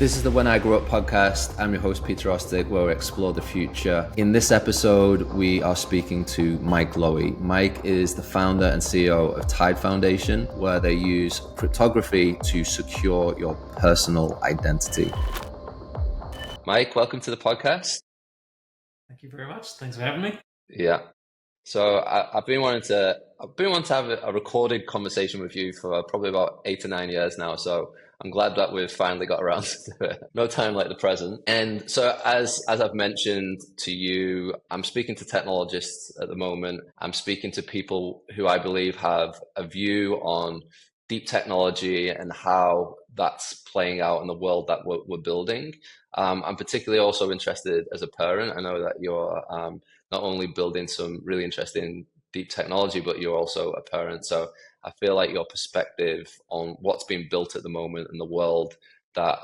This is the When I Grew Up podcast. I'm your host, Peter Ostick, where we explore the future. In this episode, we are speaking to Mike Loewy. Mike is the founder and CEO of Tide Foundation, where they use cryptography to secure your personal identity. Mike, welcome to the podcast. Thank you very much. Thanks for having me. Yeah. So I've been wanting to have a recorded conversation with you for probably about 8 or 9 years now. So I'm glad that we've finally got around to it. No time like the present. And so as I've mentioned to you, I'm speaking to technologists at the moment. I'm speaking to people who I believe have a view on deep technology and how that's playing out in the world that we're building. I'm particularly also interested as a parent. I know that you're not only building some really interesting deep technology, but you're also a parent. So I feel like your perspective on what's being built at the moment in the world that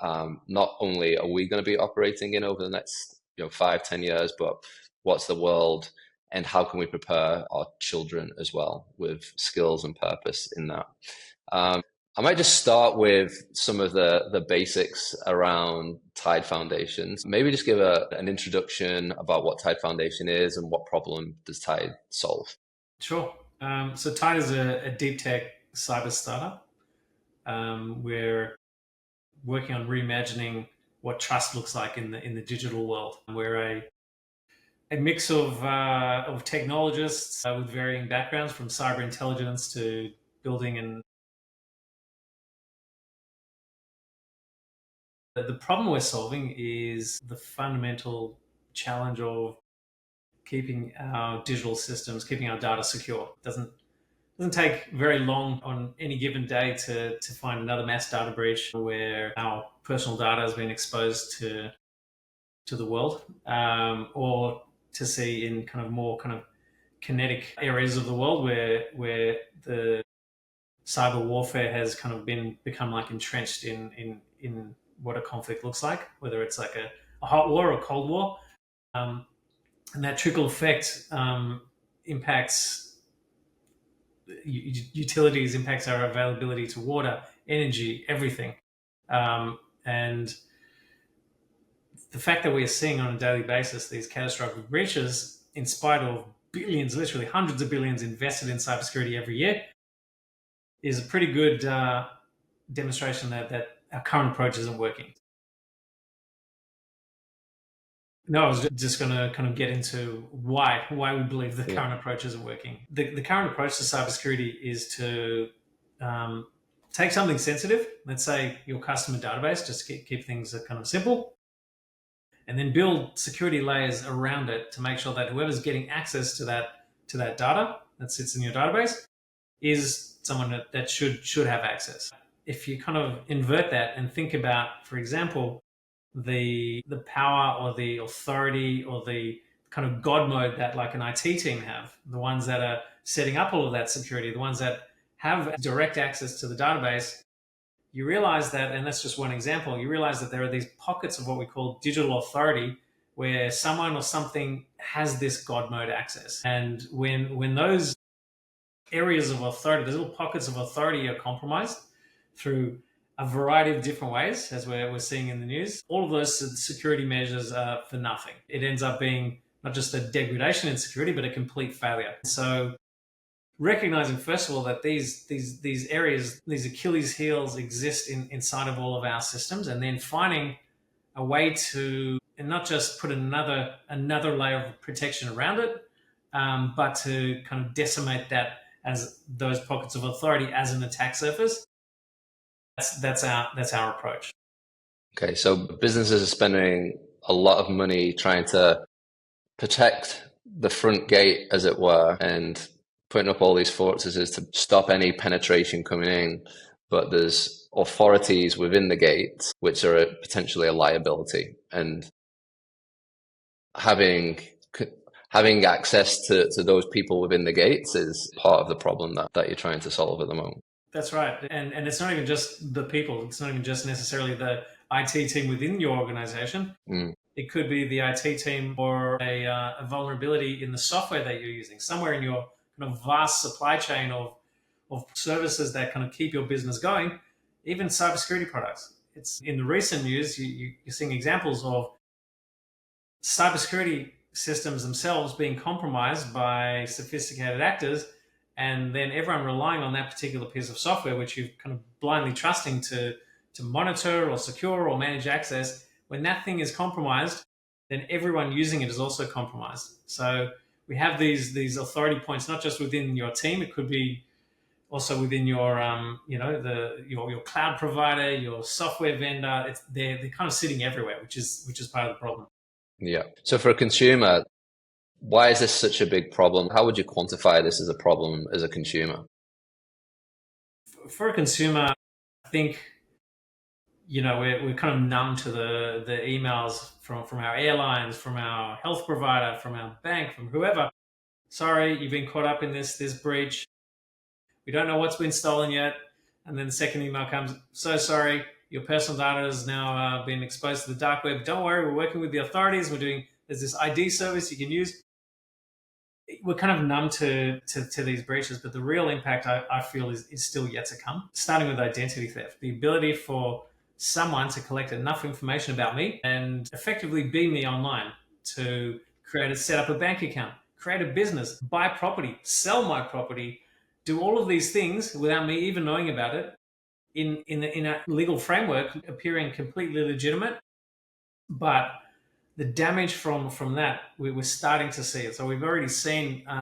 not only are we going to be operating in over the next 5-10 years, but what's the world and how can we prepare our children as well with skills and purpose in that. I might just start with some of the basics around Tide Foundation. Maybe just give an introduction about what Tide Foundation is and what problem does Tide solve. Sure. So Tide is a deep tech cyber startup. We're working on reimagining what trust looks like in the digital world. We're a mix of technologists with varying backgrounds, from cyber intelligence to building and the problem we're solving is the fundamental challenge of keeping our digital systems, keeping our data secure. It doesn't take very long on any given day to find another mass data breach where our personal data has been exposed to the world, or to see in more kinetic areas of the world where the cyber warfare has become like entrenched in what a conflict looks like, whether it's like a hot war or a cold war. And that trickle effect impacts utilities, impacts our availability to water, energy, everything. And the fact that we are seeing on a daily basis these catastrophic breaches, in spite of billions, literally hundreds of billions invested in cybersecurity every year, is a pretty good demonstration that our current approach isn't working. No, I was just going to get into why we believe the current approach isn't working. The current approach to cybersecurity is to take something sensitive, let's say your customer database, just keep things simple, and then build security layers around it to make sure that whoever's getting access to that data that sits in your database is someone that should have access. If you invert that and think about, for example, the power or the authority or the God mode that like an IT team have, the ones that are setting up all of that security, the ones that have direct access to the database, you realize that, and that's just one example, you realize that there are these pockets of what we call digital authority where someone or something has this God mode access. And when those areas of authority, those little pockets of authority are compromised through a variety of different ways, as we're seeing in the news, all of those security measures are for nothing. It ends up being not just a degradation in security, but a complete failure. So recognizing, first of all, that these areas, these Achilles heels exist inside of all of our systems, and then finding a way to, and not just put another layer of protection around it, but to decimate that as those pockets of authority as an attack surface. That's our approach. Okay, so businesses are spending a lot of money trying to protect the front gate, as it were, and putting up all these fortresses to stop any penetration coming in. But there's authorities within the gates which are potentially a liability, and having access to those people within the gates is part of the problem that you're trying to solve at the moment. That's right. And it's not even just the people. It's not even just necessarily the IT team within your organization. It could be the IT team or a vulnerability in the software that you're using, somewhere in your vast supply chain of services that keep your business going. Even cybersecurity products. It's in the recent news, you're seeing examples of cybersecurity systems themselves being compromised by sophisticated actors, and then everyone relying on that particular piece of software, which you're kind of blindly trusting to monitor or secure or manage access. When that thing is compromised, then everyone using it is also compromised. So we have these authority points, not just within your team. It could be also within your your cloud provider, your software vendor. They're kind of sitting everywhere, which is part of the problem. Yeah. So for a consumer, why is this such a big problem? How would you quantify this as a problem as a consumer? For a consumer, I think we're kind of numb to the emails from our airlines, from our health provider, from our bank, from whoever. Sorry, you've been caught up in this breach. We don't know what's been stolen yet. And then the second email comes, so sorry, your personal data has now been exposed to the dark web. Don't worry, we're working with the authorities. There's this ID service you can use. We're kind of numb to these breaches, but the real impact I feel is still yet to come, starting with identity theft. The ability for someone to collect enough information about me and effectively be me online, to set up a bank account, create a business, buy property, sell my property, do all of these things without me even knowing about it, in a legal framework appearing completely legitimate. But the damage from that, we're starting to see it. So we've already seen, I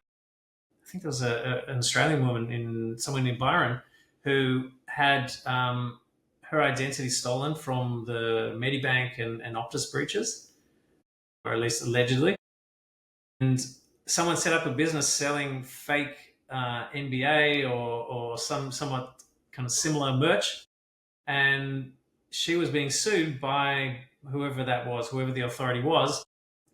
think there was an Australian woman somewhere near Byron who had her identity stolen from the Medibank and Optus breaches, or at least allegedly. And someone set up a business selling fake NBA or some somewhat kind of similar merch, and she was being sued by whoever that was, whoever the authority was,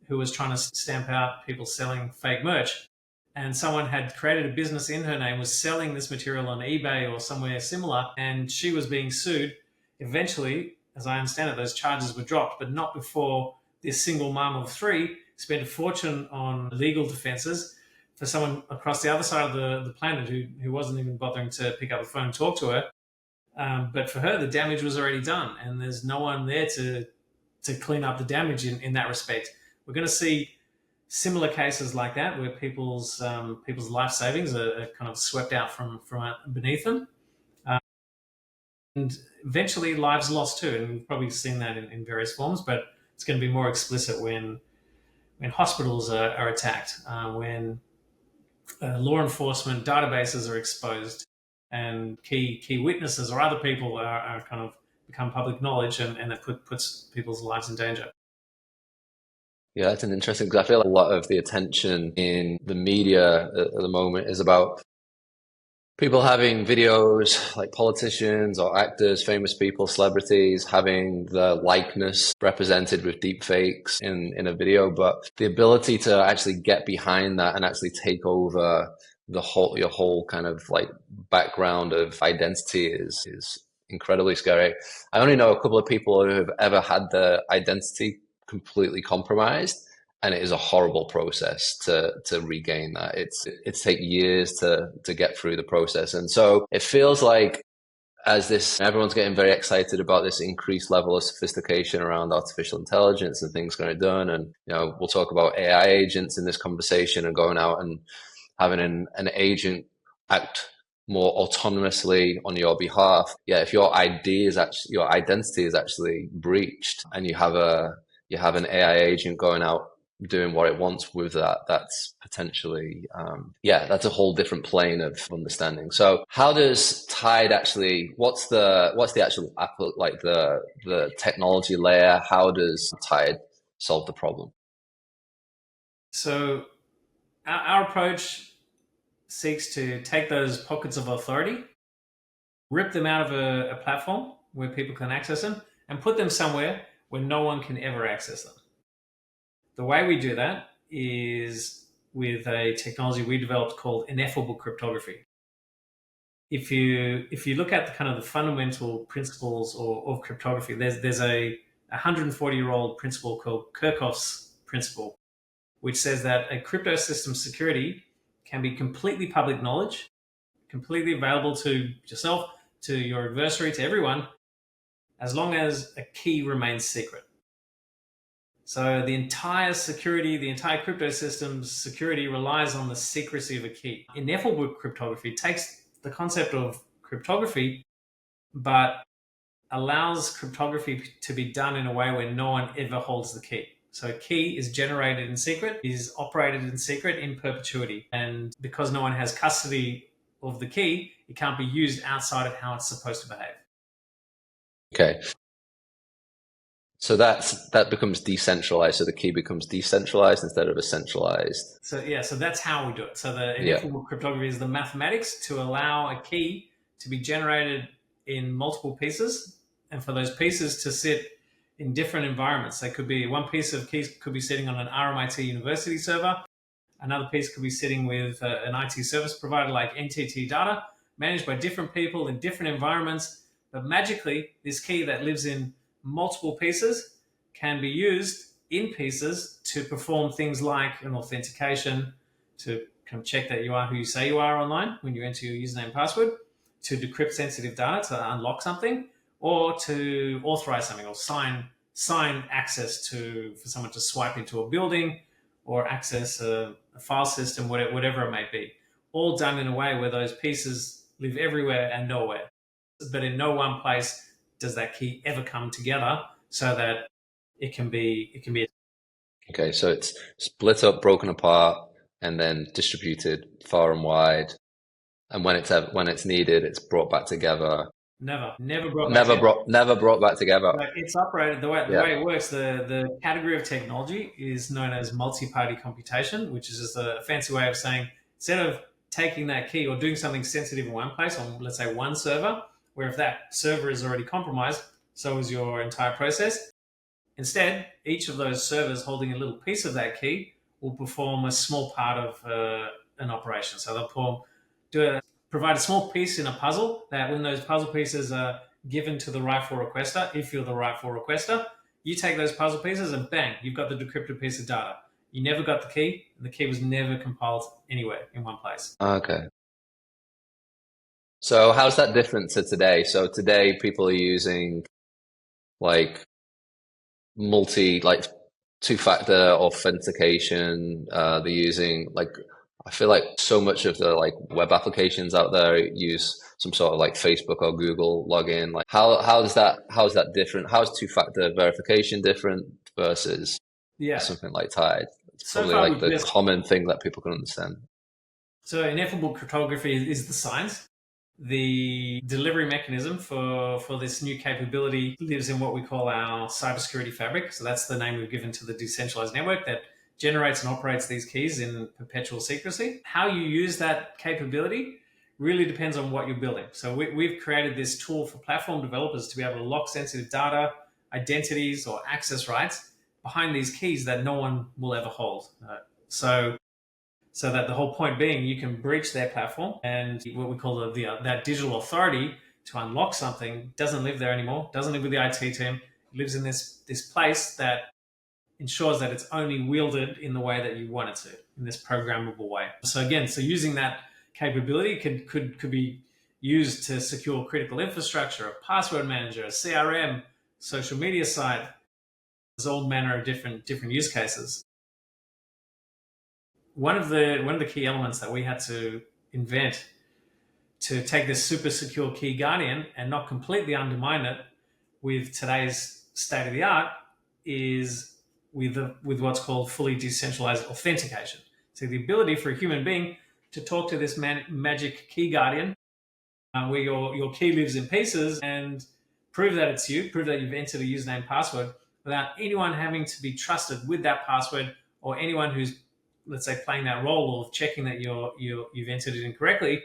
who was trying to stamp out people selling fake merch. And someone had created a business in her name, was selling this material on eBay or somewhere similar, and she was being sued. Eventually, as I understand it, those charges were dropped, but not before this single mom of three spent a fortune on legal defenses for someone across the other side of the planet who wasn't even bothering to pick up the phone and talk to her. But for her, the damage was already done, and there's no one there to clean up the damage in that respect. We're going to see similar cases like that where people's life savings are kind of swept out from beneath them, and eventually lives lost too. And we've probably seen that in various forms, but it's going to be more explicit when hospitals are attacked, when law enforcement databases are exposed, and key witnesses or other people are kind of become public knowledge, and it puts people's lives in danger. Yeah, that's an interesting, because I feel like a lot of the attention in the media at the moment is about people having videos, like politicians or actors, famous people, celebrities, having the likeness represented with deep fakes in a video. But the ability to actually get behind that and actually take over your whole kind of like background of identity is incredibly scary. I only know a couple of people who have ever had their identity completely compromised, and it is a horrible process to regain that. It's take years to get through the process. And so it feels like, as this, everyone's getting very excited about this increased level of sophistication around artificial intelligence and things going to be done. And we'll talk about AI agents in this conversation, and going out and having an agent act more autonomously on your behalf. Yeah, if your identity is actually breached, and you have an AI agent going out doing what it wants with that's potentially that's a whole different plane of understanding. So how does Tide actually, what's the actual, like the technology layer? How does Tide solve the problem? So our approach seeks to take those pockets of authority, rip them out of a platform where people can access them, and put them somewhere where no one can ever access them. The way we do that is with a technology we developed called ineffable cryptography. If you look at the fundamental principles of cryptography, there's a 140-year-old principle called Kirchhoff's principle, which says that a crypto system security can be completely public knowledge, completely available to yourself, to your adversary, to everyone, as long as a key remains secret. So the entire security, the entire crypto system's security relies on the secrecy of a key. Ineffable cryptography takes the concept of cryptography, but allows cryptography to be done in a way where no one ever holds the key. So a key is generated in secret, is operated in secret in perpetuity. And because no one has custody of the key, it can't be used outside of how it's supposed to behave. Okay. So that becomes decentralized. So the key becomes decentralized instead of a centralized. So yeah, so that's how we do it. So the ineffable cryptography is the mathematics to allow a key to be generated in multiple pieces, and for those pieces to sit in different environments. They could be one piece of keys could be sitting on an RMIT university server. Another piece could be sitting with an IT service provider like NTT Data, managed by different people in different environments. But magically, this key that lives in multiple pieces can be used in pieces to perform things like an authentication, to kind of check that you are who you say you are online when you enter your username and password, to decrypt sensitive data to unlock something, or to authorize something or sign access for someone to swipe into a building or access a file system, whatever it may be. All done in a way where those pieces live everywhere and nowhere. But in no one place does that key ever come together so that it can be. Okay, so it's split up, broken apart, and then distributed far and wide. And when it's needed, it's brought back together. Never brought back together. Never brought back together. But it's operated the way it works. The category of technology is known as multi-party computation, which is just a fancy way of saying instead of taking that key or doing something sensitive in one place on, let's say, one server, where if that server is already compromised, so is your entire process. Instead, each of those servers holding a little piece of that key will perform a small part of an operation. So they'll provide a small piece in a puzzle that when those puzzle pieces are given to the rightful requester, if you're the rightful requester, you take those puzzle pieces and bang, you've got the decrypted piece of data. You never got the key, and the key was never compiled anywhere in one place. Okay. So how's that different to today? So today people are using like two-factor authentication. They're using I feel like so much of the web applications out there use some sort of Facebook or Google login. Like how's that different? How's two-factor verification different versus something like Tide? It's probably the common thing that people can understand. So ineffable cryptography is the science. The delivery mechanism for this new capability lives in what we call our cybersecurity fabric. So that's the name we've given to the decentralized network that generates and operates these keys in perpetual secrecy. How you use that capability really depends on what you're building. So we've created this tool for platform developers to be able to lock sensitive data, identities, or access rights behind these keys that no one will ever hold. So that the whole point being, you can breach their platform, and what we call that digital authority to unlock something doesn't live there anymore, doesn't live with the IT team. It lives in this place that ensures that it's only wielded in the way that you want it to, in this programmable way. So using that capability could be used to secure critical infrastructure, a password manager, a CRM, social media site. There's all manner of different use cases. One of the key elements that we had to invent to take this super secure key guardian and not completely undermine it with today's state of the art is with what's called fully decentralized authentication. So the ability for a human being to talk to this magic key guardian, where your key lives in pieces, and prove that it's you, prove that you've entered a username and password without anyone having to be trusted with that password, or anyone who's, let's say, playing that role of checking that you've entered it incorrectly,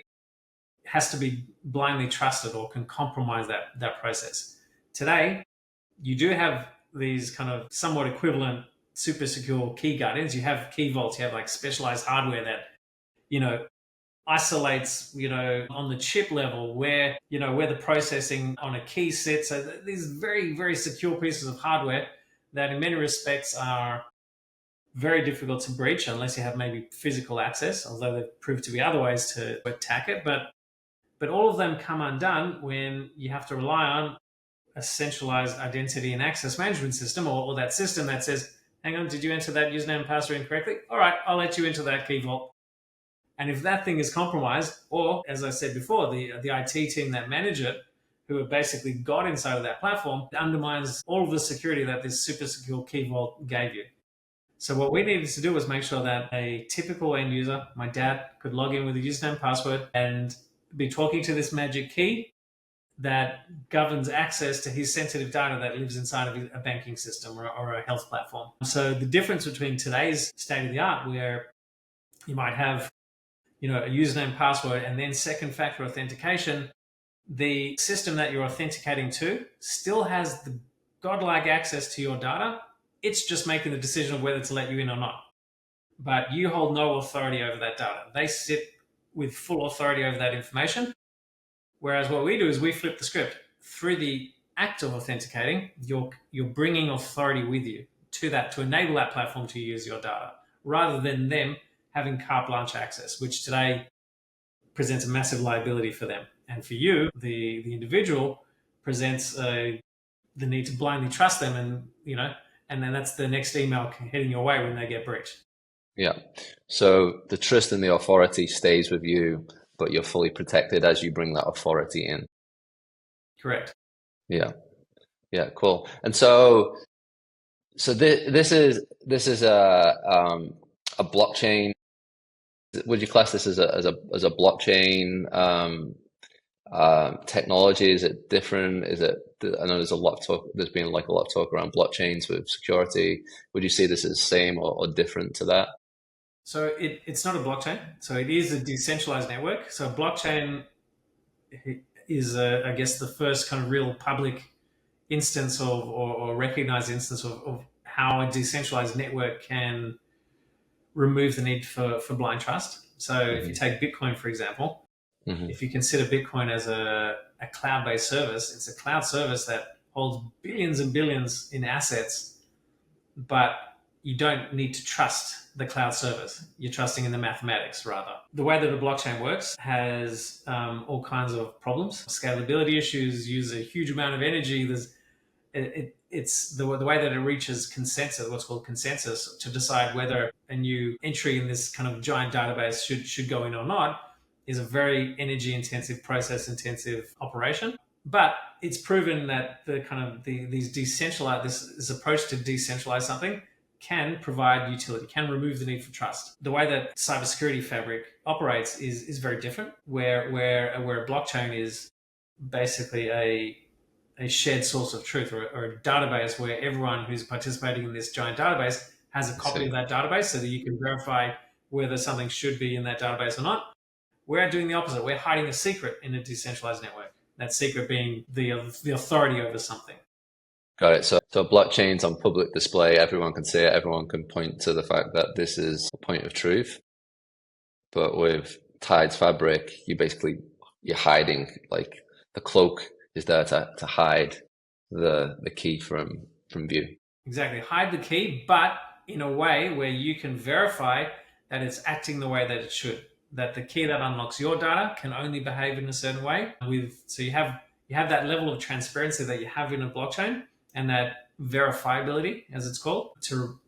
has to be blindly trusted or can compromise that process. Today, you do have these kind of somewhat equivalent super secure key guardians. You have key vaults, you have specialized hardware that, isolates, on the chip level where the processing on a key sits. So these very, very secure pieces of hardware that in many respects are very difficult to breach unless you have maybe physical access, although they've proved to be other ways to attack it. But all of them come undone when you have to rely on a centralized identity and access management system, or that system that says, hang on, did you enter that username and password incorrectly? All right, I'll let you into that key vault. And if that thing is compromised, or as I said before, the IT team that manage it, who have basically got inside of that platform, undermines all of the security that this super secure key vault gave you. So what we needed to do was make sure that a typical end user, my dad, could log in with a username and password and be talking to this magic key that governs access to his sensitive data that lives inside of a banking system or a health platform. So the difference between today's state of the art, where you might have a username, password, and then second factor authentication, the system that you're authenticating to still has the godlike access to your data. It's just making the decision of whether to let you in or not. But you hold no authority over that data. They sit with full authority over that information. Whereas what we do is we flip the script. Through the act of authenticating, you're bringing authority with you to enable that platform to use your data, rather than them having carte blanche access, which today presents a massive liability for them. And for you, the individual, presents the need to blindly trust them, and then that's the next email heading your way when they get breached. Yeah. So the trust and the authority stays with you, but you're fully protected as you bring that authority in. Correct. Yeah. Yeah. Cool. And so this is a blockchain. Would you class this as a blockchain technology? Is it different? I know there's been like a lot of talk around blockchains with security. Would you say this is the same or different to that? So it's not a blockchain. So it is a decentralized network. So blockchain is, I guess, the first kind of real public instance or recognized instance of how a decentralized network can remove the need for blind trust. So if you take Bitcoin, for example, if you consider Bitcoin as a cloud-based service, it's a cloud service that holds billions and billions in assets, but you don't need to trust the cloud service. You're trusting in the mathematics, rather. The way that a blockchain works has all kinds of problems. Scalability issues use a huge amount of energy. It's the way that it reaches consensus, what's called consensus, to decide whether a new entry in this kind of giant database should go in or not, is a very energy intensive, process intensive operation. But it's proven that this approach to decentralize something can provide utility, can remove the need for trust. The way that cybersecurity fabric operates is very different, where a blockchain is basically a shared source of truth, or a database where everyone who's participating in this giant database has a copy of that database, so that you can verify whether something should be in that database or not. We're doing the opposite. We're hiding a secret in a decentralized network. That secret being the authority over something. Got it. So blockchains on public display, everyone can see it, everyone can point to the fact that this is a point of truth. But with Tide's fabric, you're hiding, like the cloak is there to hide the key from view. Exactly. Hide the key, but in a way where you can verify that it's acting the way that it should. That the key that unlocks your data can only behave in a certain way. So you have that level of transparency that you have in a blockchain, and that verifiability, as it's called,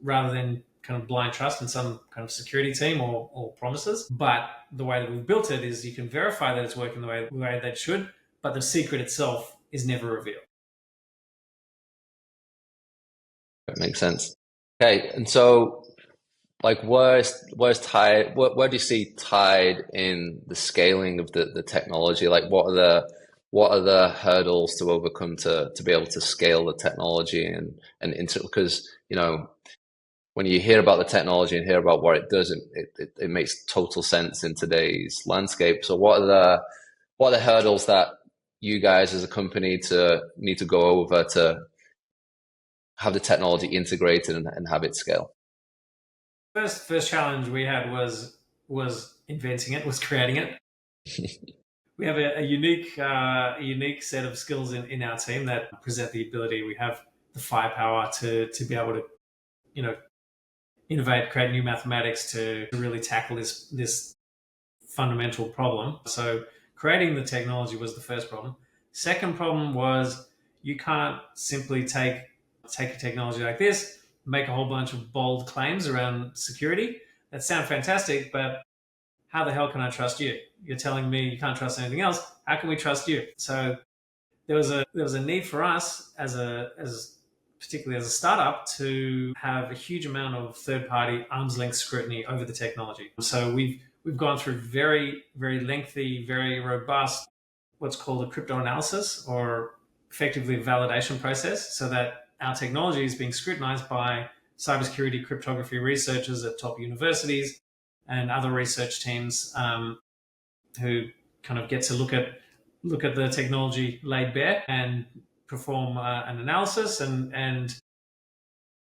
rather than kind of blind trust in some kind of security team or promises. But the way that we've built it is you can verify that it's working the way that it should, but the secret itself is never revealed. That makes sense. Okay, and so like where's Tide? Where do you see Tide in the scaling of the technology? Like what are the hurdles to overcome to be able to scale the technology and into, because when you hear about the technology and hear about what it does, it makes total sense in today's landscape. So what are the hurdles that you guys as a company need to go over to have the technology integrated and have it scale? First challenge we had was inventing it, was creating it. We have a unique set of skills in our team that present the ability. We have the firepower to be able to, innovate, create new mathematics to really tackle this fundamental problem. So creating the technology was the first problem. Second problem was You can't simply take a technology like this, make a whole bunch of bold claims around security that sound fantastic, but how the hell can I trust you? You're telling me you can't trust anything else. How can we trust you? So there was a need for us as particularly as a startup to have a huge amount of third party arm's length scrutiny over the technology. So we've gone through very very lengthy, very robust what's called a crypto analysis, or effectively a validation process, so that our technology is being scrutinized by cybersecurity cryptography researchers at top universities and other research teams, who kind of get to look at the technology laid bare and perform an analysis, and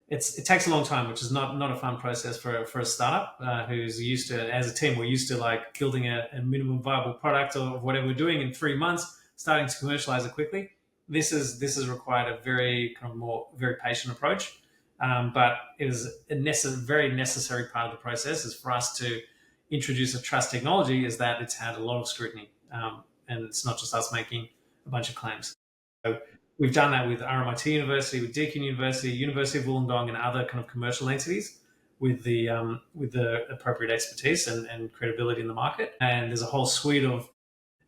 it takes a long time, which is not a fun process for a startup who's used to, as a team, we're used to like building a minimum viable product of whatever we're doing in 3 months, starting to commercialize it quickly. This has required a very kind of more very patient approach, but it is a very necessary part of the process is for us to introduce a trust technology, is that it's had a lot of scrutiny, and it's not just us making a bunch of claims. So we've done that with RMIT University, with Deakin University, University of Wollongong, and other kind of commercial entities with the appropriate expertise and credibility in the market. And there's a whole suite of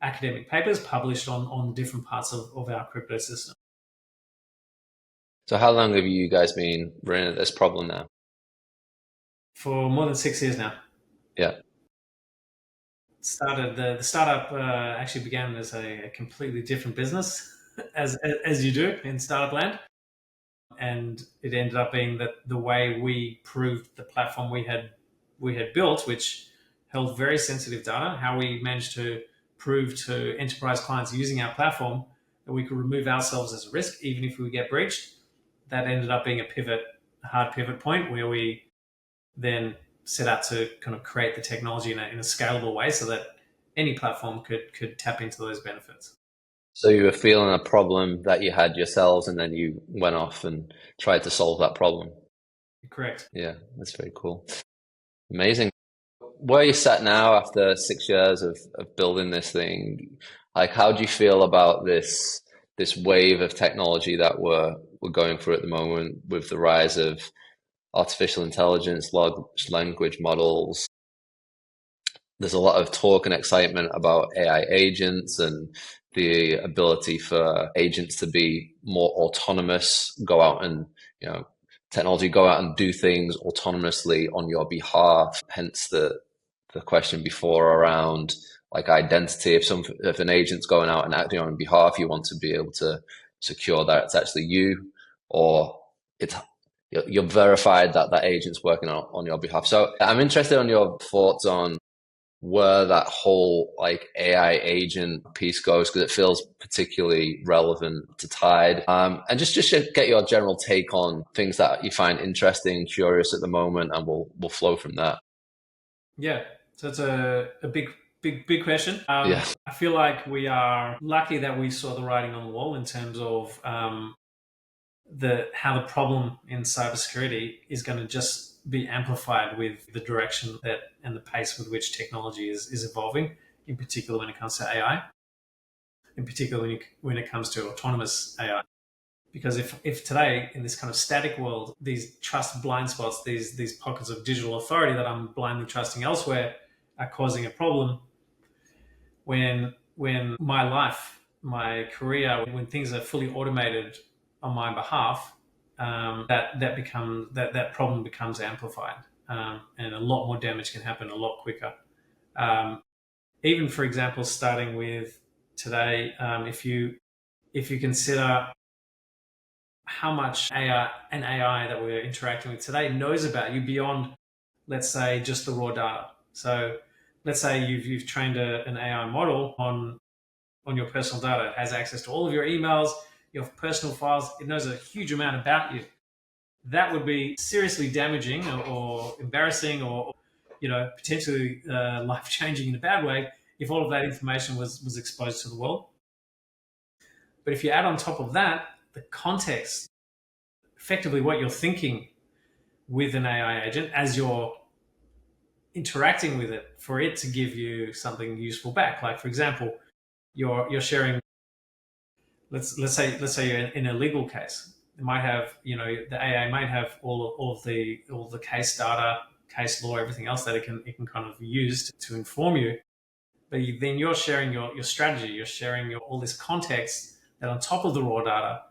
academic papers published on different parts of our crypto system. So how long have you guys been running at this problem now? For more than 6 years now. Yeah. The startup actually began as a completely different business, as you do in startup land, and it ended up being that the way we proved the platform we had built, which held very sensitive data, how we managed to prove to enterprise clients using our platform that we could remove ourselves as a risk even if we get breached. That ended up being a hard pivot point where we then set out to kind of create the technology in a scalable way so that any platform could tap into those benefits. So you were feeling a problem that you had yourselves, and then you went off and tried to solve that problem. Correct. Yeah, that's very cool. Amazing. Where are you sat now after 6 years of building this thing? Like, how do you feel about this wave of technology that we're going through at the moment with the rise of artificial intelligence, large language models? There's a lot of talk and excitement about AI agents and the ability for agents to be more autonomous, go out and, technology go out and do things autonomously on your behalf. Hence the question before around like identity. If an agent's going out and acting on your behalf, you want to be able to secure that it's actually you, or it's you're verified that that agent's working on your behalf. So I'm interested on your thoughts on where that whole like AI agent piece goes, because it feels particularly relevant to Tide. And just get your general take on things that you find interesting, curious at the moment, and we'll flow from that. Yeah, so it's a big question. Yeah. I feel like we are lucky that we saw the writing on the wall in terms of how the problem in cybersecurity is going to just be amplified with the direction that and the pace with which technology is evolving, in particular when it comes to AI, in particular when it comes to autonomous AI. Because if today, in this kind of static world, these trust blind spots, these pockets of digital authority that I'm blindly trusting elsewhere are causing a problem, when my life, my career, when things are fully automated on my behalf, that problem becomes amplified, and a lot more damage can happen a lot quicker. Even, for example, starting with today, if you consider how much AI that we're interacting with today knows about you beyond, let's say, just the raw data. So let's say you've trained an AI model on your personal data. It has access to all of your emails, your personal files. It knows a huge amount about you. That would be seriously damaging or embarrassing, or potentially life-changing in a bad way if all of that information was exposed to the world. But if you add on top of that the context, effectively what you're thinking with an AI agent as you're interacting with it, for it to give you something useful back. Like, for example, you're sharing, let's say you're in a legal case. It might have, the AA might have all the case data, case law, everything else that it can kind of use to inform you. But then you're sharing your strategy, you're sharing all this context that on top of the raw data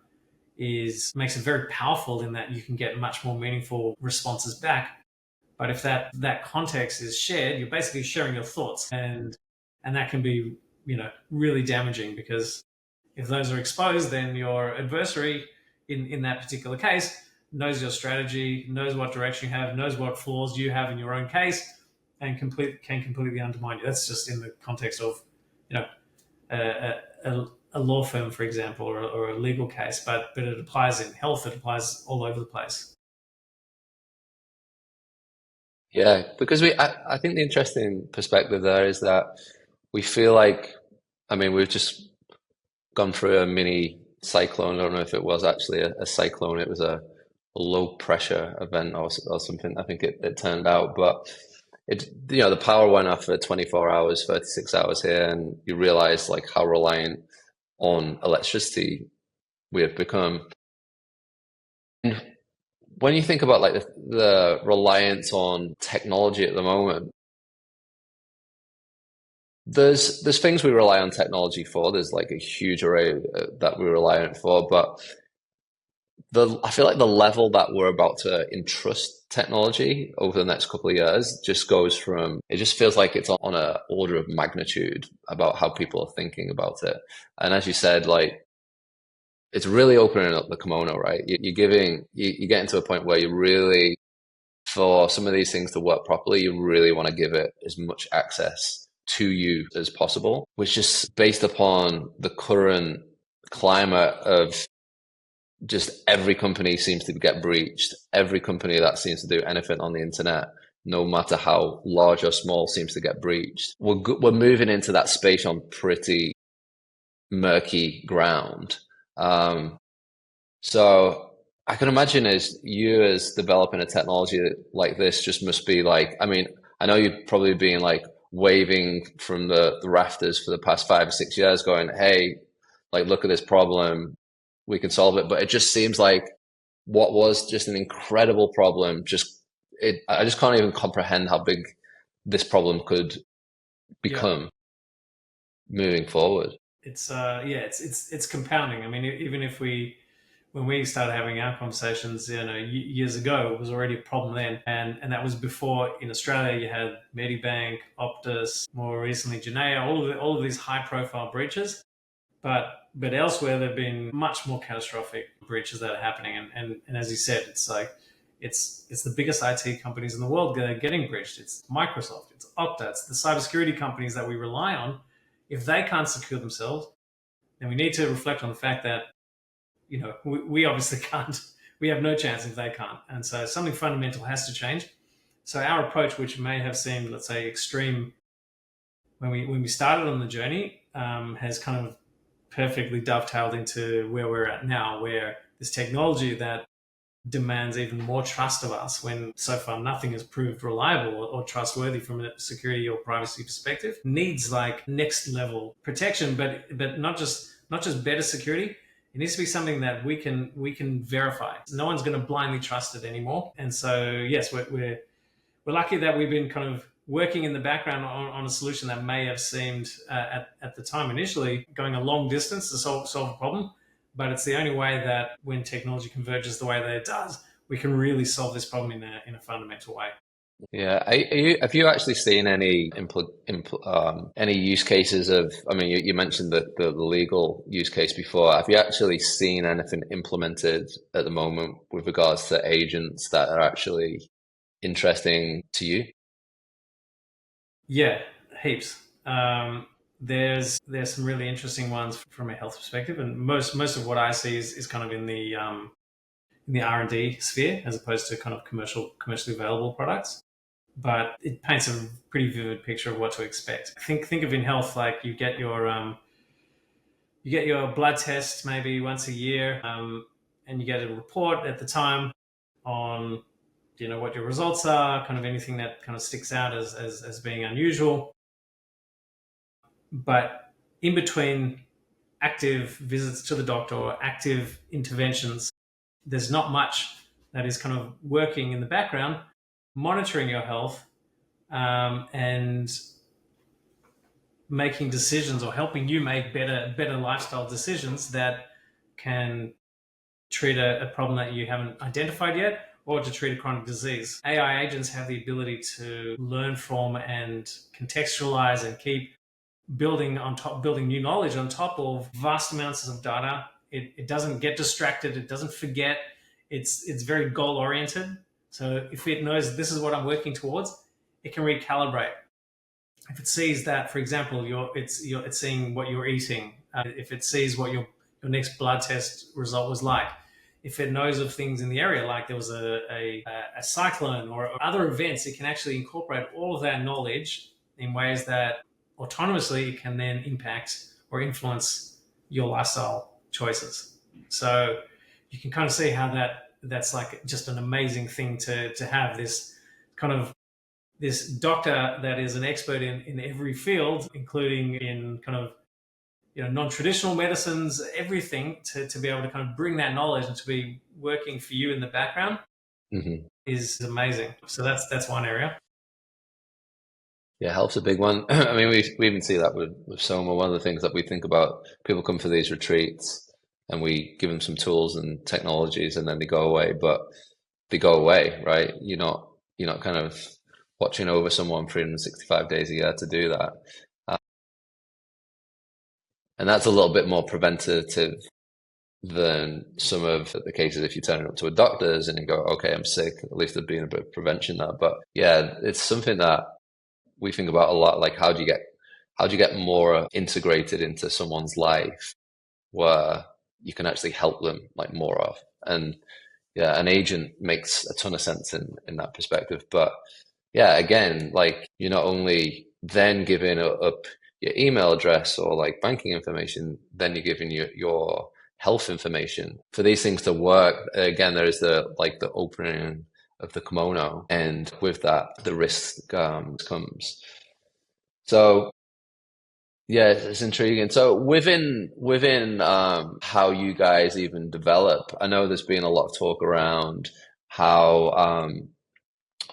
is makes it very powerful in that you can get much more meaningful responses back. But if that context is shared, you're basically sharing your thoughts, and that can be really damaging, because if those are exposed, then your adversary in that particular case knows your strategy, knows what direction you have, knows what flaws you have in your own case, and can completely undermine you. That's just in the context of a law firm, for example, or a legal case, but it applies in health. It applies all over the place. Yeah, because I think the interesting perspective there is that we feel like, I mean, we've just gone through a mini cyclone. I don't know if it was actually a cyclone. It was a low pressure event or something. I think it turned out, but the power went off for 24 hours, 36 hours here, and you realize like how reliant on electricity we have become. And when you think about like the reliance on technology at the moment, there's things we rely on technology for. There's like a huge array that we rely on it for, but I feel like the level that we're about to entrust technology over the next couple of years just goes from, it just feels like it's on a order of magnitude about how people are thinking about it. And as you said, like it's really opening up the kimono, right? You're getting to a point where you really, for some of these things to work properly, you really want to give it as much access to you as possible, which is based upon the current climate of just every company seems to get breached. Every company that seems to do anything on the internet, no matter how large or small, seems to get breached. We're moving into that space on pretty murky ground. So I can imagine as you as developing a technology like this just must be like, I mean, I know you've probably been like waving from the rafters for the past 5 or 6 years going, hey, like, look at this problem, we can solve it. But it just seems like what was just an incredible problem, I just can't even comprehend how big this problem could become moving forward. It's compounding. I mean, even if when we started having our conversations, years ago, it was already a problem then, and that was before in Australia you had Medibank, Optus, more recently Janaea, all of these high profile breaches. But elsewhere there've been much more catastrophic breaches that are happening, and as you said, it's like it's the biggest IT companies in the world that are getting breached. It's Microsoft, it's Okta, it's the cybersecurity companies that we rely on. If they can't secure themselves, then we need to reflect on the fact that we obviously can't. We have no chance if they can't, and so something fundamental has to change. So our approach, which may have seemed, let's say, extreme when we started on the journey, has kind of perfectly dovetailed into where we're at now, where this technology that demands even more trust of us, when so far nothing has proved reliable or trustworthy from a security or privacy perspective, needs like next level protection, but not just better security. It needs to be something that we can verify. No one's going to blindly trust it anymore. And so yes, we're lucky that we've been kind of working in the background on a solution that may have seemed at the time initially going a long distance to solve a problem, but it's the only way that when technology converges the way that it does, we can really solve this problem in a fundamental way. Yeah, have you actually seen any any use cases of? I mean, you mentioned the legal use case before. Have you actually seen anything implemented at the moment with regards to agents that are actually interesting to you? Yeah, heaps. There's some really interesting ones from a health perspective, and most of what I see is kind of in the R&D sphere as opposed to kind of commercially available products. But it paints a pretty vivid picture of what to expect. Think of in health, like you get your blood test maybe once a year, and you get a report at the time on what your results are, kind of anything that kind of sticks out as being unusual. But in between active visits to the doctor or active interventions. There's not much that is kind of working in the background, monitoring your health, and making decisions or helping you make better lifestyle decisions that can treat a problem that you haven't identified yet, or to treat a chronic disease. AI agents have the ability to learn from and contextualize and keep building new knowledge on top of vast amounts of data. It doesn't get distracted. It doesn't forget. It's very goal oriented. So if it knows this is what I'm working towards, it can recalibrate. If it sees that, for example, it's seeing what you're eating. If it sees what your next blood test result was like, if it knows of things in the area, like there was a cyclone or other events, it can actually incorporate all of that knowledge in ways that autonomously it can then impact or influence your lifestyle choices. So you can kind of see how that's like just an amazing thing to have this kind of this doctor that is an expert in every field, including in kind of non-traditional medicines, everything, to be able to kind of bring that knowledge and to be working for you in the background is amazing. So that's one area. Yeah, health's a big one. I mean, we even see that with Soma. One of the things that we think about, people come for these retreats and we give them some tools and technologies and then they go away, but they go away, right? You're not kind of watching over someone 365 days a year to do that. And that's a little bit more preventative than some of the cases if you turn up to a doctor's and you go, okay, I'm sick. At least there'd be a bit of prevention there. But yeah, it's something that we think about a lot. Like, how do you get more integrated into someone's life where you can actually help them like more of? And yeah, an agent makes a ton of sense in that perspective. But yeah, again, like, you're not only then giving up your email address or like banking information, then you're giving your health information. For these things to work, again, there is the opening of the kimono, and with that, the risk comes. So yeah, it's intriguing. So within how you guys even develop, I know there's been a lot of talk around how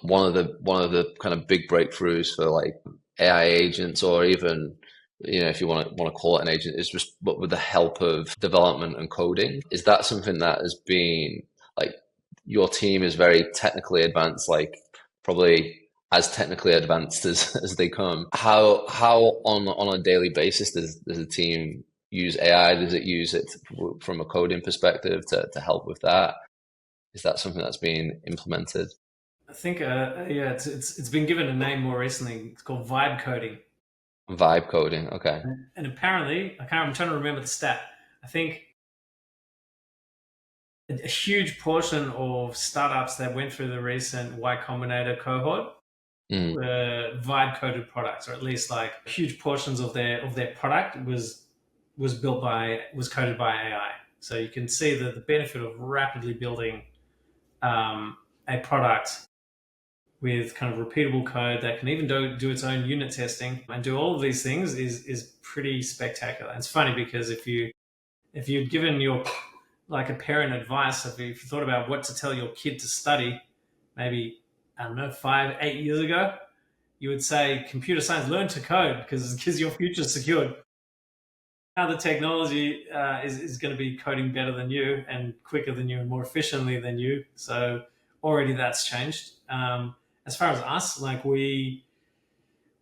one of the kind of big breakthroughs for like AI agents, or even if you want to call it an agent, is just but with the help of development and coding. Is that something that has been like, your team is very technically advanced, like probably as technically advanced as they come? How on a daily basis does the team use AI? Does it use it from a coding perspective to help with that? Is that something that's being implemented? I think, yeah, it's been given a name more recently. It's called vibe coding. Vibe coding, okay. And apparently, I'm trying to remember the stat. I think a huge portion of startups that went through the recent Y Combinator cohort were vibe coded products, or at least like huge portions of their product was coded by AI. So you can see the benefit of rapidly building a product with kind of repeatable code that can even do its own unit testing and do all of these things is pretty spectacular. And it's funny because if you'd given your like a parent advice, if you thought about what to tell your kid to study, maybe, I don't know, 5-8 years ago, you would say computer science, learn to code because your future's secured. Now the technology is going to be coding better than you and quicker than you and more efficiently than you. So already that's changed. As far as us, like we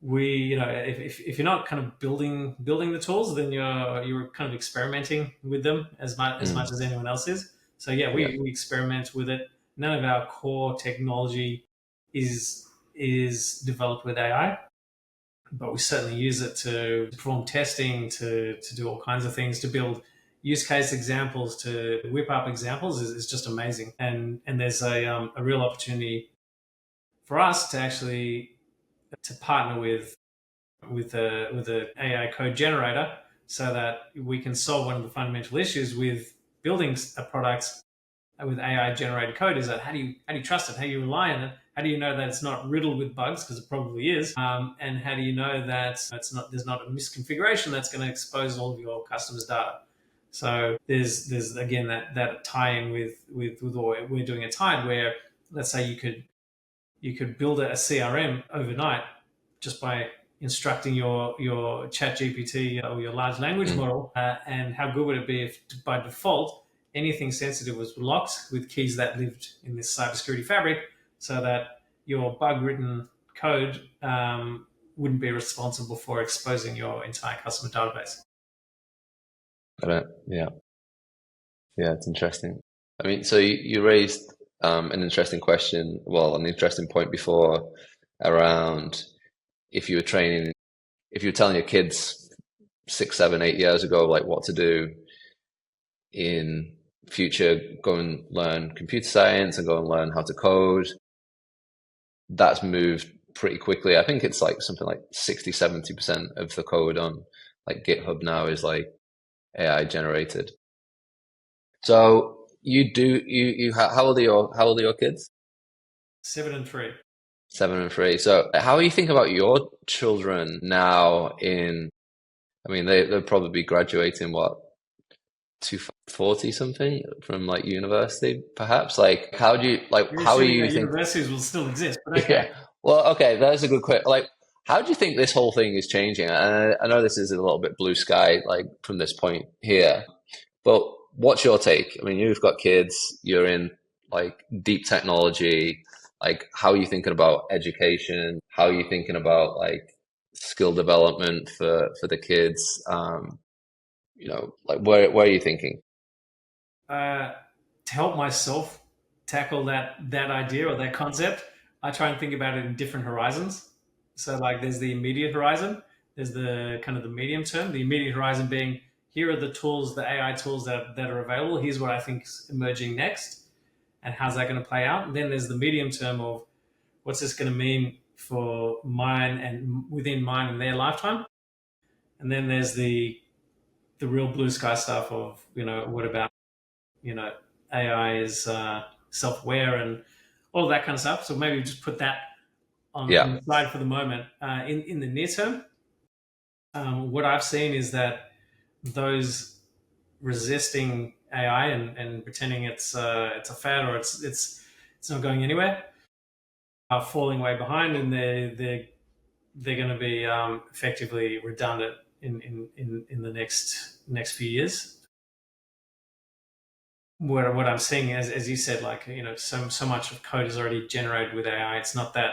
if you're not kind of building the tools, then you're kind of experimenting with them as much as anyone else is. So yeah, we experiment with it. None of our core technology is developed with AI, but we certainly use it to perform testing, to do all kinds of things, to build use case examples, to whip up examples is just amazing. And there's a real opportunity for us to actually to partner with a AI code generator, so that we can solve one of the fundamental issues with building a product with AI generated code is that how do you trust it? How do you rely on it? How do you know that it's not riddled with bugs, because it probably is? And how do you know that there's not a misconfiguration that's going to expose all of your customers' data? So there's again that tie in with what we're doing at Tide, where let's say you could build a CRM overnight just by instructing your chat GPT or your large language model. And how good would it be if by default anything sensitive was locked with keys that lived in this cybersecurity fabric, so that your bug ridden code wouldn't be responsible for exposing your entire customer database. Got it. Yeah. Yeah, it's interesting. I mean, so you raised an interesting question, well, an interesting point before around if you were training, if you were telling your kids 6, 7, 8 years ago, like what to do in future, go and learn computer science and go and learn how to code. That's moved pretty quickly. I think it's like something like 60, 70% of the code on like GitHub now is like AI generated. So how old are your kids? 7 and 3. 7 and 3. So how are you thinking about your children now I mean, they'll probably be graduating what, 240 something from like university, perhaps? Like You're how are assuming you that think? universities will still exist, but Yeah. okay. Well, okay, that's a good question. Like, how do you think this whole thing is changing? And I know this is a little bit blue sky, like from this point here, but what's your take? I mean, you've got kids, you're in like deep technology. Like, how are you thinking about education? How are you thinking about like skill development for the kids? Like where are you thinking? uh, to help myself tackle that idea or that concept, I try and think about it in different horizons. So like there's the immediate horizon, there's the kind of the medium term. The immediate horizon being, here are the tools, the AI tools that are available. Here's what I think is emerging next, and how's that going to play out. And then there's the medium term of, what's this going to mean for mine and within mine and their lifetime. And then there's the real blue sky stuff of, what about, you know AI is self-aware and all of that kind of stuff. So maybe just put that on Yeah, the side for the moment. In the near term, what I've seen is that those resisting AI and pretending it's a fad, or it's not going anywhere, are falling way behind, and they're going to be effectively redundant in the next few years. What I'm seeing, as you said, like, so much of code is already generated with AI. It's not that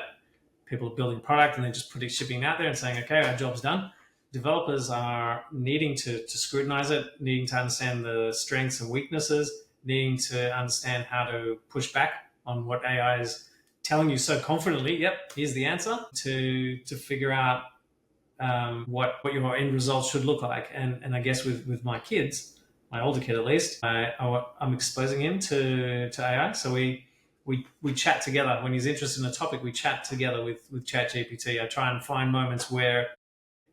people are building product and they're just shipping it out there and saying, okay, our job's done. Developers are needing to scrutinize it, needing to understand the strengths and weaknesses, needing to understand how to push back on what AI is telling you so confidently. Yep, here's the answer. To figure out what your end result should look like. And I guess with my kids, my older kid at least, I'm exposing him to AI. So we chat together when he's interested in a topic. We chat together with ChatGPT. I try and find moments where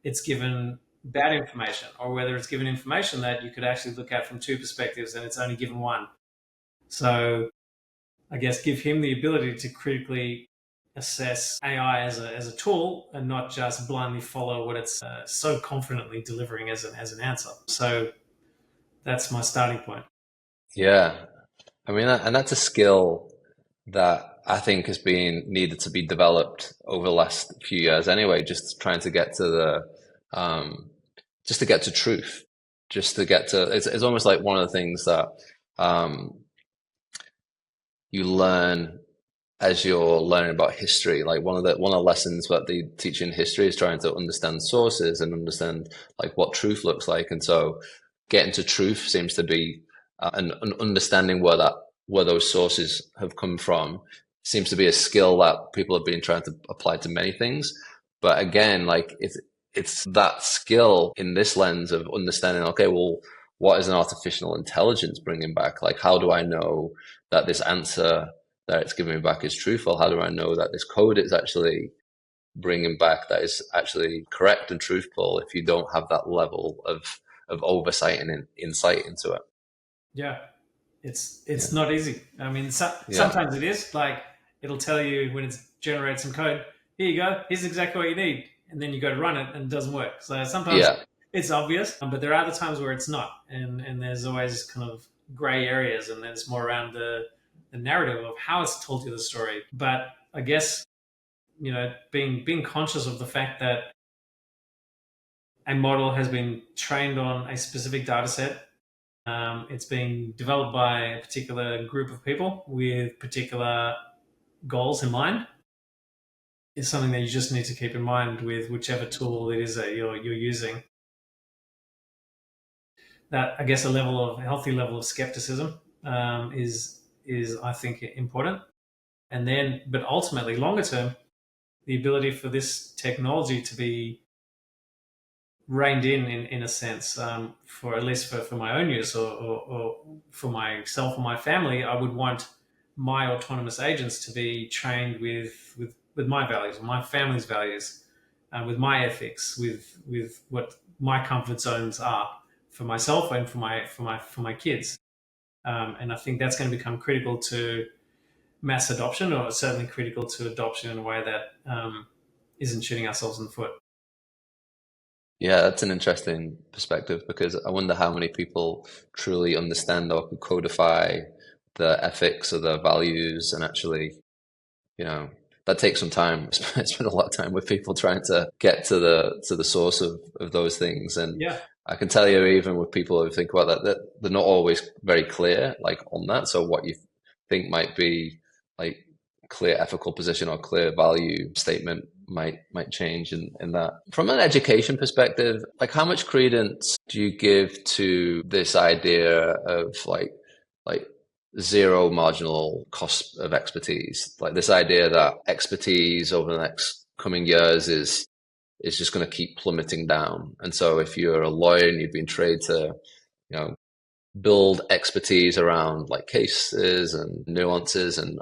it's given bad information, or whether it's given information that you could actually look at from two perspectives, and it's only given one. So I guess give him the ability to critically assess AI as a tool, and not just blindly follow what it's so confidently delivering as an answer. So that's my starting point. yeah. I mean, and that's a skill that I think has been needed to be developed over the last few years anyway, just trying to get to just to get to truth, just to get to, it's almost like one of the things that um, you learn as you're learning about history. Like one of the lessons that they teach in history is trying to understand sources and understand like what truth looks like. And so getting to truth seems to be and understanding where those sources have come from seems to be a skill that people have been trying to apply to many things. But again, like it's that skill in this lens of understanding, okay, well, what is an artificial intelligence bringing back? Like, how do I know that this answer that it's giving me back is truthful? How do I know that this code is actually bringing back that is actually correct and truthful if you don't have that level of oversight and insight into it? Yeah. It's not easy. I mean, Yeah. sometimes it is. Like it'll tell you when it's generates some code. Here you go. Here's exactly what you need, and then you go to run it, and it doesn't work. So sometimes Yeah. it's obvious, but there are other times where it's not, and there's always kind of gray areas, and then it's more around the narrative of how it's told you the story. But I guess being conscious of the fact that a model has been trained on a specific data set. It's being developed by a particular group of people with particular goals in mind. Is something that you just need to keep in mind with whichever tool it is that you're using. That I guess a healthy level of skepticism is I think important. And then, but ultimately, longer term, the ability for this technology to be reined in a sense, for at least for my own use, or for myself or my family. I would want my autonomous agents to be trained with my values, my family's values, with my ethics, with what my comfort zones are for myself and for my kids. And I think that's going to become critical to mass adoption, or certainly critical to adoption in a way that isn't shooting ourselves in the foot. Yeah, that's an interesting perspective because I wonder how many people truly understand or can codify the ethics or the values and actually, you know, that takes some time. I spent a lot of time with people trying to get to the source of those things. And Yeah, I can tell you, even with people who think about that they're not always very clear like on that. So what you think might be like clear ethical position or clear value statement might change in that. From an education perspective, like how much credence do you give to this idea of like zero marginal cost of expertise? Like this idea that expertise over the next coming years is just going to keep plummeting down. And so if you're a lawyer and you've been trained to, you know, build expertise around like cases and nuances and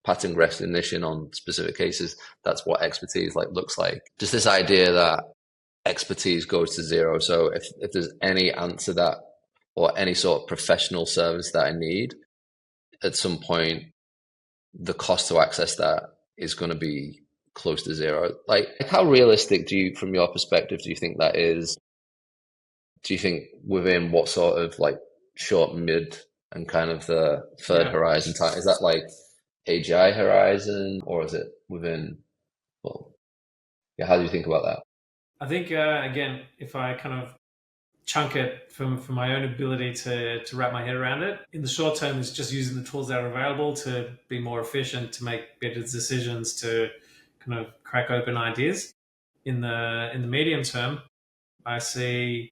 pattern recognition on specific cases, that's what expertise like looks like. Just this idea that expertise goes to zero. So if there's any answer that or any sort of professional service that I need, at some point the cost to access that is going to be close to zero. Like how realistic do you, from your perspective, do you think that is? Do you think within what sort of like short, mid, and kind of the third yeah. horizon time? Is that like AGI horizon, or is it within? Well, yeah. How do you think about that? I think again, if I kind of chunk it from my own ability to wrap my head around it, in the short term, is just using the tools that are available to be more efficient, to make better decisions, to kind of crack open ideas. In the medium term, I see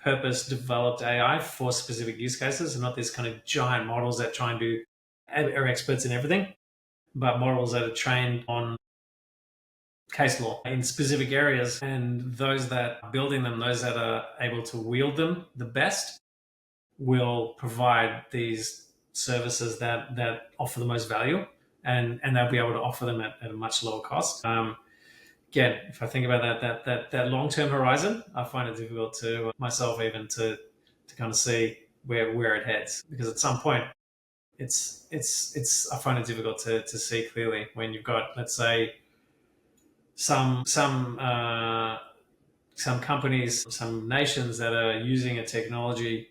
purpose developed AI for specific use cases, and not these kind of giant models that try and do are experts in everything, but models that are trained on case law in specific areas, and those that are building them, those that are able to wield them the best, will provide these services that offer the most value, and they'll be able to offer them at a much lower cost. Again, if I think about that long term horizon, I find it difficult to myself even to kind of see where it heads, because at some point it's I find it difficult to see clearly when you've got, let's say, some companies, some nations that are using a technology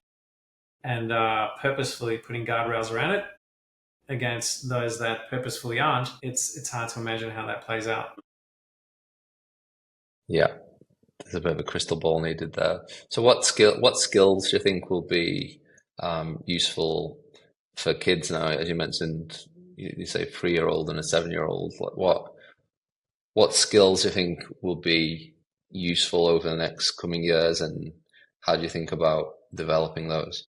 and purposefully putting guardrails around it against those that purposefully aren't. It's hard to imagine how that plays out. Yeah, there's a bit of a crystal ball needed there. So what skills do you think will be useful for kids now? As you mentioned, you say 3-year-old and a 7-year-old. Like what skills do you think will be useful over the next coming years, and how do you think about developing those?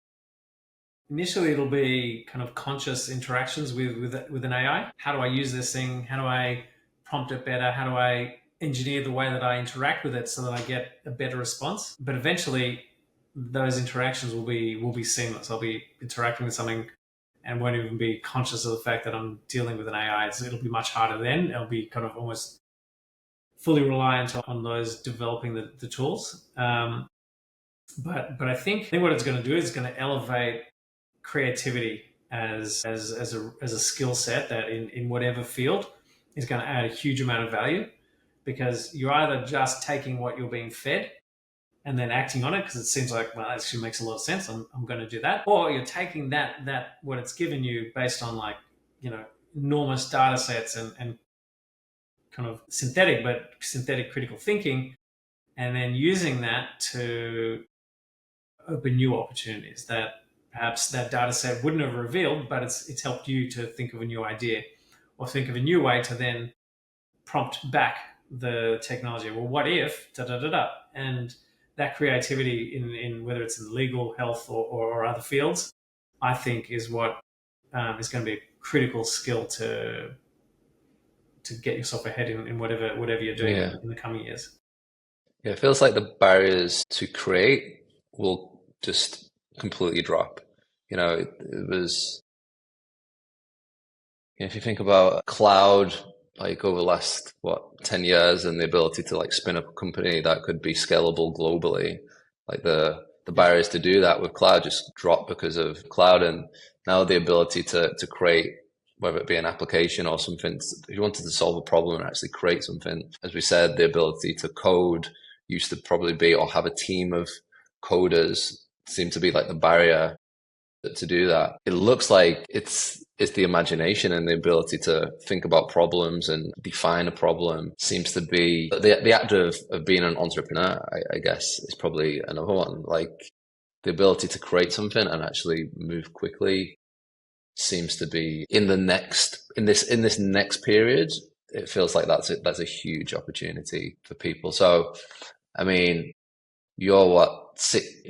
Initially, it'll be kind of conscious interactions with an AI. How do I use this thing? How do I prompt it better? How do I engineer the way that I interact with it so that I get a better response? But eventually, those interactions will be seamless. I'll be interacting with something and won't even be conscious of the fact that I'm dealing with an AI. It'll be much harder then. It'll be kind of almost fully reliant on those developing the tools. But I think what it's going to do is it's going to elevate creativity as a skill set that in whatever field is going to add a huge amount of value, because you're either just taking what you're being fed and then acting on it because it seems like, well, that actually makes a lot of sense. I'm going to do that. Or you're taking that what it's given you based on, like, enormous data sets and kind of synthetic critical thinking, and then using that to open new opportunities that perhaps that data set wouldn't have revealed, but it's helped you to think of a new idea or think of a new way to then prompt back the technology. Well, what if da da da da? And that creativity in whether it's in legal, health, or other fields, I think is what is going to be a critical skill to get yourself ahead in whatever you're doing in the coming years. Yeah, it feels like the barriers to create will just completely drop. It was, if you think about cloud, like over the last 10 years, and the ability to like spin up a company that could be scalable globally, like the barriers to do that with cloud just drop because of cloud. And now the ability to create, whether it be an application or something, if you wanted to solve a problem and actually create something, as we said, the ability to code used to probably be, or have a team of coders seem to be like the barrier to do that. It looks like it's the imagination and the ability to think about problems and define a problem seems to be the act of being an entrepreneur, I guess, is probably another one. Like the ability to create something and actually move quickly seems to be in this next period. It feels like that's a huge opportunity for people. So, I mean, you're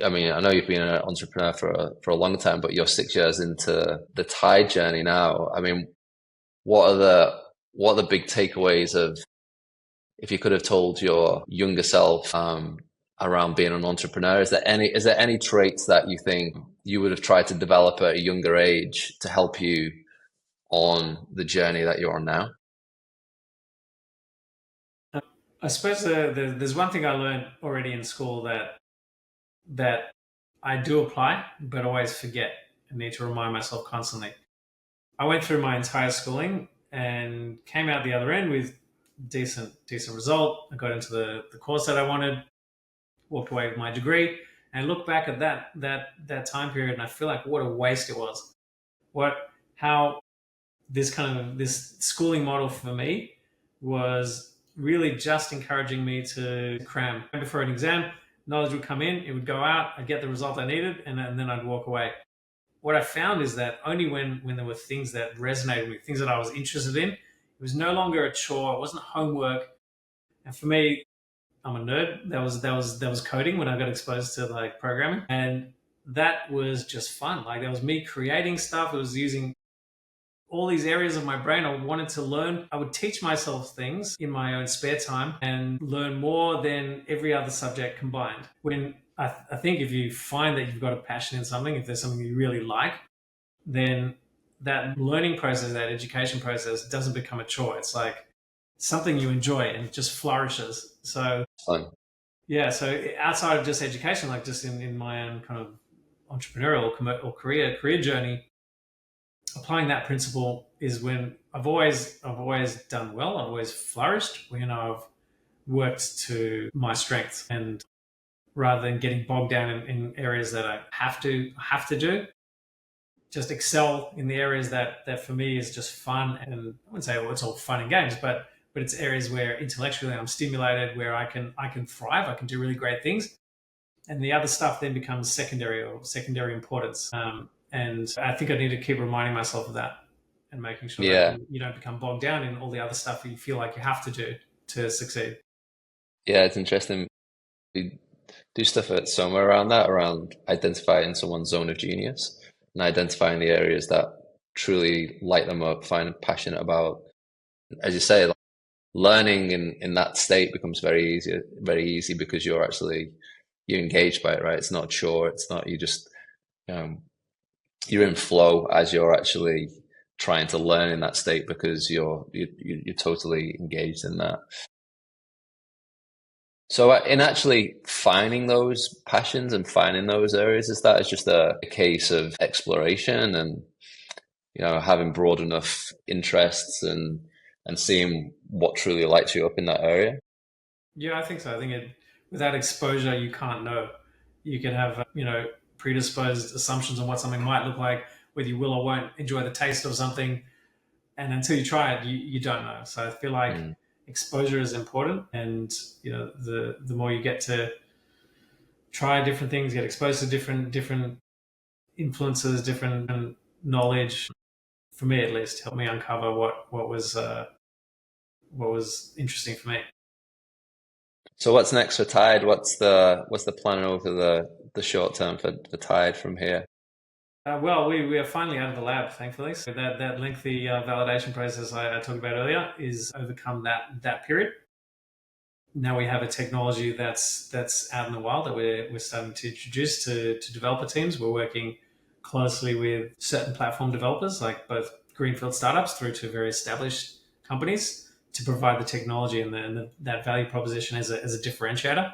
I mean, I know you've been an entrepreneur for a long time, but you're 6 years into the Tide journey now. I mean, what are the big takeaways of, if you could have told your younger self around being an entrepreneur? Is there any traits that you think you would have tried to develop at a younger age to help you on the journey that you're on now? I suppose there's one thing I learned already in school that I do apply, but always forget. I need to remind myself constantly. I went through my entire schooling and came out the other end with decent result. I got into the course that I wanted, walked away with my degree, and look back at that time period, and I feel like what a waste it was. How this schooling model for me was really just encouraging me to cram. Before an exam, knowledge would come in, it would go out, I'd get the result I needed, and then I'd walk away. What I found is that only when there were things that resonated with me, things that I was interested in, it was no longer a chore, it wasn't homework. And for me, I'm a nerd. That was coding when I got exposed to like programming, and that was just fun. Like that was me creating stuff. It was using all these areas of my brain I wanted to learn. I would teach myself things in my own spare time and learn more than every other subject combined. When I think if you find that you've got a passion in something, if there's something you really like, then that learning process, that education process doesn't become a chore. It's like something you enjoy and it just flourishes. So Fun. yeah, so outside of just education, like just in my own kind of entrepreneurial or career journey, applying that principle is when I've always done well. I've always flourished when I've worked to my strengths, and rather than getting bogged down in areas that I have to do, just excel in the areas that for me is just fun. And I wouldn't say it's all fun and games, but it's areas where intellectually I'm stimulated, where I can thrive, I can do really great things, and the other stuff then becomes secondary importance. And I think I need to keep reminding myself of that and making sure Yeah. that you don't become bogged down in all the other stuff you feel like you have to do to succeed. Yeah, it's interesting. We do stuff at somewhere around that, around identifying someone's zone of genius and identifying the areas that truly light them up, find passionate about. As you say, like, learning in that state becomes very easy because you're engaged by it, right? It's not a chore. It's not, um, you're in flow as you're actually trying to learn in that state because you're totally engaged in that. So in actually finding those passions and finding those areas, is that it's just a case of exploration and having broad enough interests and seeing what truly lights you up in that area? Yeah, I think so. I think without exposure, you can't know. You can have, predisposed assumptions on what something might look like, whether you will or won't enjoy the taste of something. And until you try it, you don't know. So I feel like Mm. exposure is important. And, the more you get to try different things, get exposed to different influences, different knowledge, for me at least, helped me uncover what was interesting for me. So what's next for Tide? What's the plan over the short term for Tide from here? Well, we are finally out of the lab, thankfully. So that lengthy validation process I talked about earlier is overcome that period. Now we have a technology that's out in the wild that we're starting to introduce to developer teams. We're working closely with certain platform developers, like both greenfield startups through to very established companies, to provide the technology and that value proposition as a differentiator.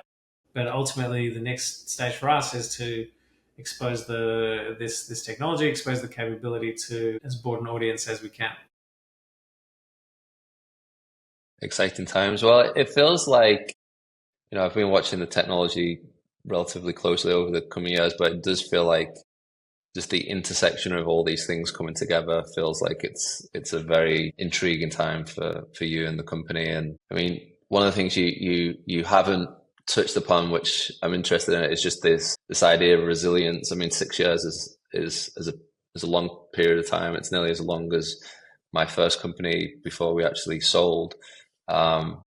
But ultimately, the next stage for us is to expose this technology, expose the capability to as broad an audience as we can. Exciting times. Well, it feels like, I've been watching the technology relatively closely over the coming years, but it does feel like just the intersection of all these things coming together feels like it's a very intriguing time for you and the company. And I mean, one of the things you haven't touched upon, which I'm interested in, is just this idea of resilience. I mean, 6 years is a long period of time. It's nearly as long as my first company before we actually sold. Um,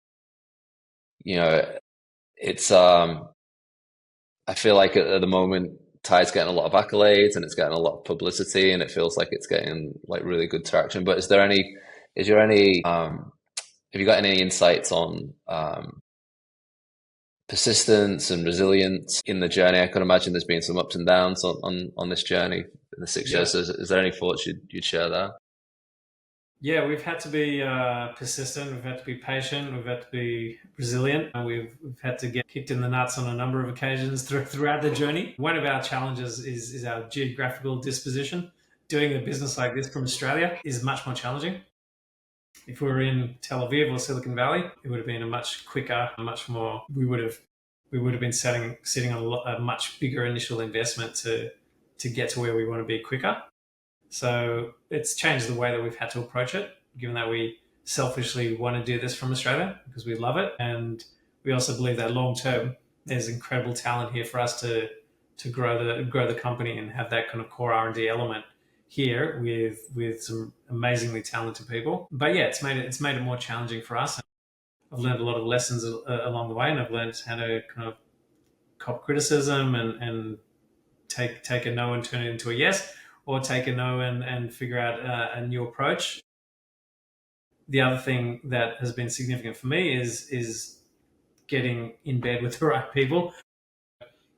you know, it's I feel like at the moment Tide's getting a lot of accolades and it's getting a lot of publicity and it feels like it's getting like really good traction. But is there any have you got any insights on persistence and resilience in the journey? I can imagine there's been some ups and downs on this journey in the 6 years. Yeah, So is there any thoughts you'd share there? yeah, we've had to be persistent. We've had to be patient. We've had to be resilient, and we've had to get kicked in the nuts on a number of occasions throughout the journey. One of our challenges is our geographical disposition. Doing a business like this from Australia is much more challenging. If we were in Tel Aviv or Silicon Valley, it would have been a much quicker, much more. We would have been sitting on a much bigger initial investment to get to where we want to be quicker. So it's changed the way that we've had to approach it, given that we selfishly want to do this from Australia because we love it, and we also believe that long term there's incredible talent here for us to grow the company and have that kind of core R&D element here with some amazingly talented people. But yeah, it's made it more challenging for us. I've learned a lot of lessons along the way, and I've learned how to kind of cop criticism and take a no and turn it into a yes, or take a no and figure out a new approach. The other thing that has been significant for me is getting in bed with the right people.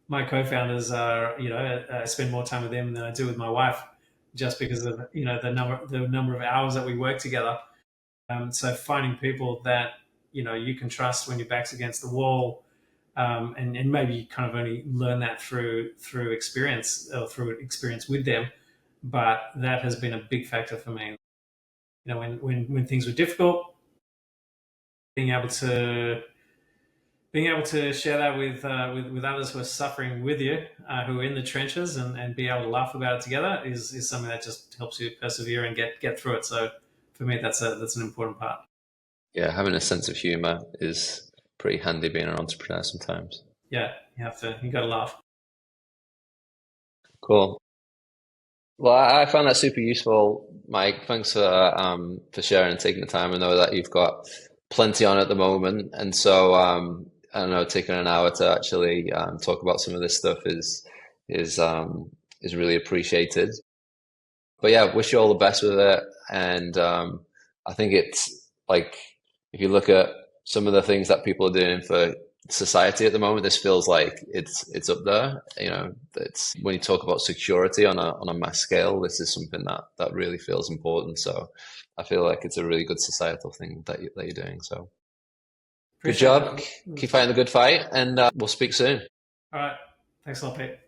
My co-founders are, I spend more time with them than I do with my wife, just because of the number of hours that we work together. So finding people that you can trust when your back's against the wall, and maybe you kind of only learn that through experience or through experience with them. But that has been a big factor for me. When things were difficult, being able to share that with others who are suffering with you, who are in the trenches, and be able to laugh about it together is something that just helps you persevere and get through it. So for me, that's an important part. Yeah, having a sense of humor is pretty handy being an entrepreneur sometimes. Yeah, you got to laugh. Cool. Well, I found that super useful, Mike. Thanks for sharing and taking the time. I know that you've got plenty on at the moment, and so I don't know, taking an hour to actually talk about some of this stuff is is really appreciated. But yeah, wish you all the best with it. And I think it's like if you look at some of the things that people are doing for society at the moment, this feels like it's up there. It's when you talk about security on a mass scale, this is something that really feels important. So I feel like it's a really good societal thing that you're doing. So Good job. Keep fighting the good fight, and we'll speak soon. All right. Thanks a lot, Pete.